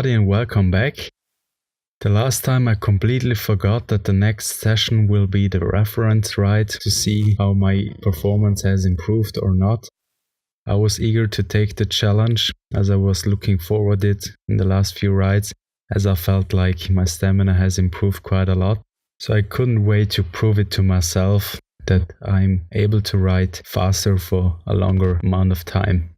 everybody and welcome back. The last time I completely forgot that the next session will be the reference ride to see how my performance has improved or not. I was eager to take the challenge as I was looking forward it in the last few rides, as I felt like my stamina has improved quite a lot. So I couldn't wait to prove it to myself that I'm able to ride faster for a longer amount of time.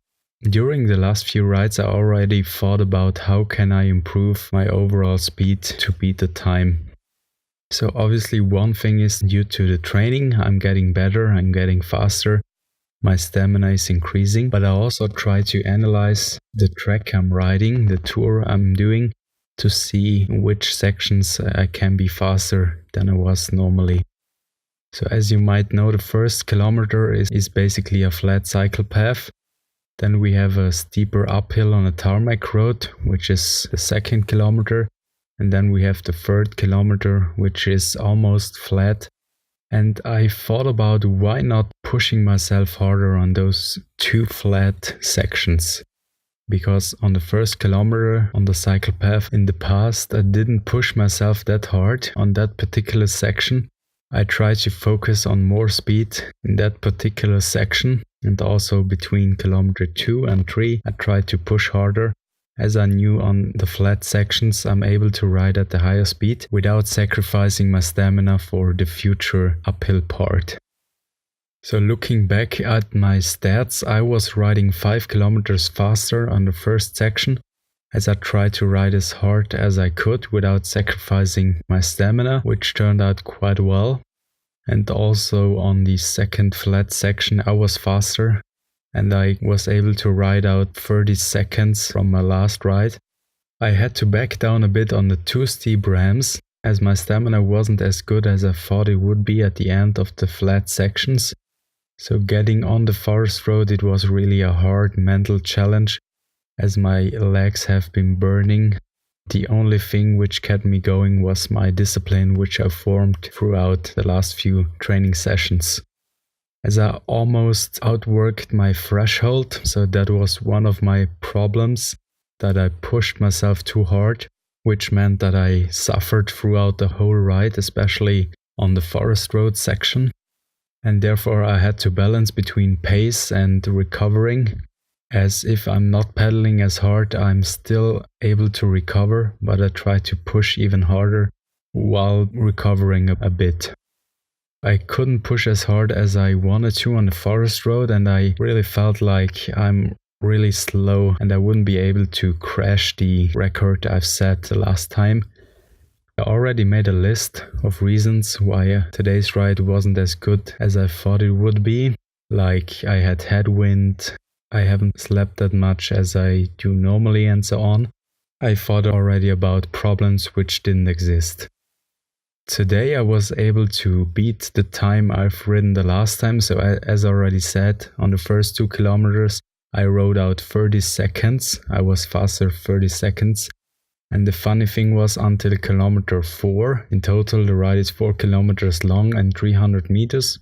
During the last few rides, I already thought about how can I improve my overall speed to beat the time. So obviously one thing is due to the training, I'm getting better, I'm getting faster, my stamina is increasing, but I also try to analyze the track I'm riding, the tour I'm doing, to see which sections I can be faster than I was normally. So as you might know, the first kilometer is basically a flat cycle path. Then we have a steeper uphill on a tarmac road, which is the second kilometer. And then we have the third kilometer, which is almost flat. And I thought about why not pushing myself harder on those two flat sections. Because on the first kilometer on the cycle path in the past, I didn't push myself that hard on that particular section. I tried to focus on more speed in that particular section, and also between kilometer 2 and 3 I tried to push harder, as I knew on the flat sections I'm able to ride at a higher speed without sacrificing my stamina for the future uphill part. So looking back at my stats, I was riding 5 kilometers faster on the first section, as I tried to ride as hard as I could without sacrificing my stamina, which turned out quite well. And also on the second flat section I was faster, and I was able to ride out 30 seconds from my last ride. I had to back down a bit on the 2 steep ramps, as my stamina wasn't as good as I thought it would be at the end of the flat sections. So getting on the forest road, it was really a hard mental challenge, as my legs have been burning. The only thing which kept me going was my discipline, which I formed throughout the last few training sessions. As I almost outworked my threshold, so that was one of my problems, that I pushed myself too hard, which meant that I suffered throughout the whole ride, especially on the forest road section. And therefore I had to balance between pace and recovering. As if I'm not pedaling as hard, I'm still able to recover, but I try to push even harder while recovering a bit. I couldn't push as hard as I wanted to on the forest road, and I really felt like I'm really slow and I wouldn't be able to crash the record I've set the last time. I already made a list of reasons why today's ride wasn't as good as I thought it would be, like I had headwind, I haven't slept that much as I do normally, and so on. I thought already about problems which didn't exist. Today I was able to beat the time I've ridden the last time, so as already said, on the first 2 kilometers I rode out 30 seconds, I was faster 30 seconds. And the funny thing was, until kilometer 4, in total the ride is 4 kilometers long and 300 meters.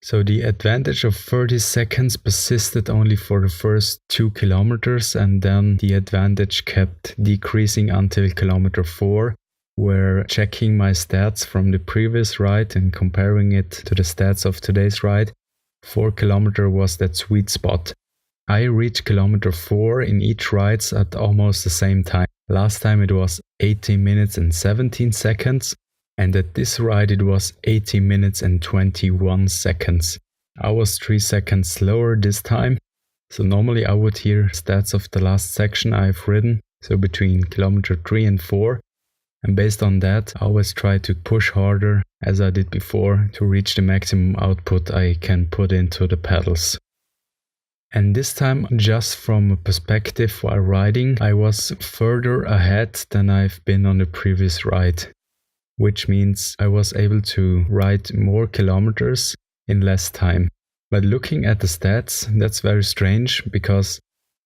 So the advantage of 30 seconds persisted only for the first 2 kilometers, and then the advantage kept decreasing until kilometer 4, where checking my stats from the previous ride and comparing it to the stats of today's ride, 4 kilometer was that sweet spot. I reached kilometer 4 in each ride at almost the same time. Last time it was 18 minutes and 17 seconds. And at this ride it was 18 minutes and 21 seconds. I was 3 seconds slower this time. So normally I would hear stats of the last section I've ridden, so between kilometer 3 and 4. And based on that, I always try to push harder, as I did before, to reach the maximum output I can put into the pedals. And this time, just from a perspective while riding, I was further ahead than I've been on the previous ride. Which means I was able to ride more kilometers in less time. But looking at the stats, that's very strange, because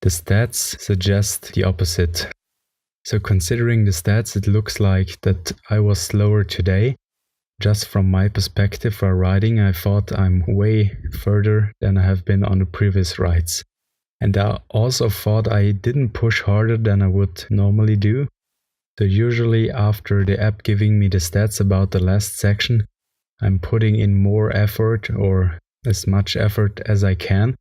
the stats suggest the opposite. So considering the stats, it looks like that I was slower today. Just from my perspective while riding, I thought I'm way further than I have been on the previous rides. And I also thought I didn't push harder than I would normally do. So usually after the app giving me the stats about the last section, I'm putting in more effort or as much effort as I can,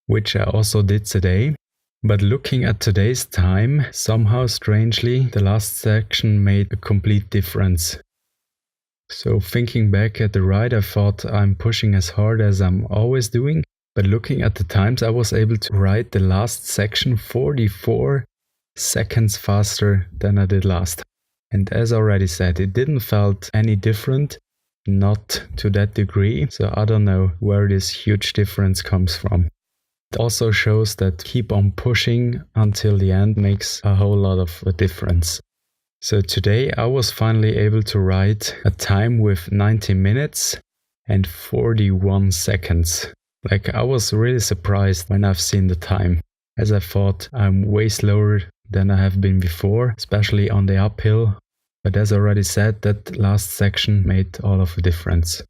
which I also did today. But looking at today's time, somehow strangely, the last section made a complete difference. So thinking back at the ride, I thought I'm pushing as hard as I'm always doing. But looking at the times, I was able to ride the last section 44 seconds faster than I did last time. And as already said, it didn't felt any different, not to that degree. So I don't know where this huge difference comes from. It also shows that keep on pushing until the end makes a whole lot of a difference. So today I was finally able to ride a time with 90 minutes and 41 seconds. Like, I was really surprised when I've seen the time, as I thought I'm way slower than I have been before, especially on the uphill. But as already said, that last section made all of the difference.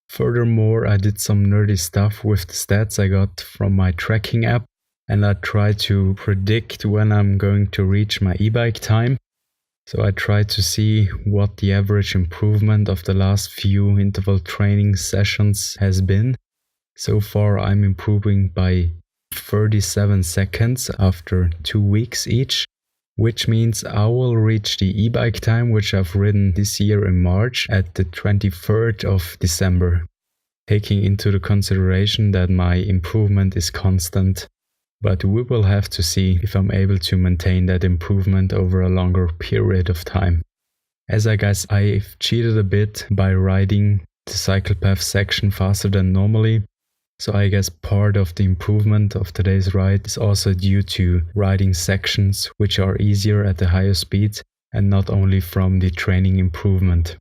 Furthermore, I did some nerdy stuff with the stats I got from my tracking app, and I tried to predict when I'm going to reach my e-bike time. So I tried to see what the average improvement of the last few interval training sessions has been. So far I'm improving by 37 seconds after 2 weeks each, which means I will reach the e-bike time which I've ridden this year in March at the 23rd of December, taking into the consideration that my improvement is constant. But we will have to see if I'm able to maintain that improvement over a longer period of time. As I guess I've cheated a bit by riding the cycle path section faster than normally. So I guess part of the improvement of today's ride is also due to riding sections which are easier at the higher speeds and not only from the training improvement.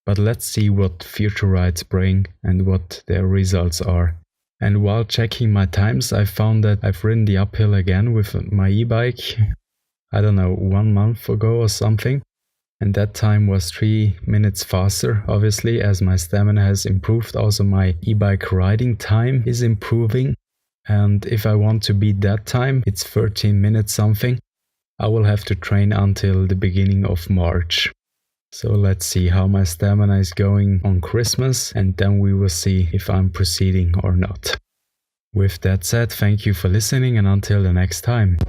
But let's see what future rides bring and what their results are. And while checking my times, I found that I've ridden the uphill again with my e-bike, I don't know, 1 month ago or something. And that time was 3 minutes faster, obviously, as my stamina has improved. Also, my e-bike riding time is improving. And if I want to beat that time, it's 13 minutes something. I will have to train until the beginning of March. So let's see how my stamina is going on Christmas, and then we will see if I'm proceeding or not. With that said, thank you for listening, and until the next time.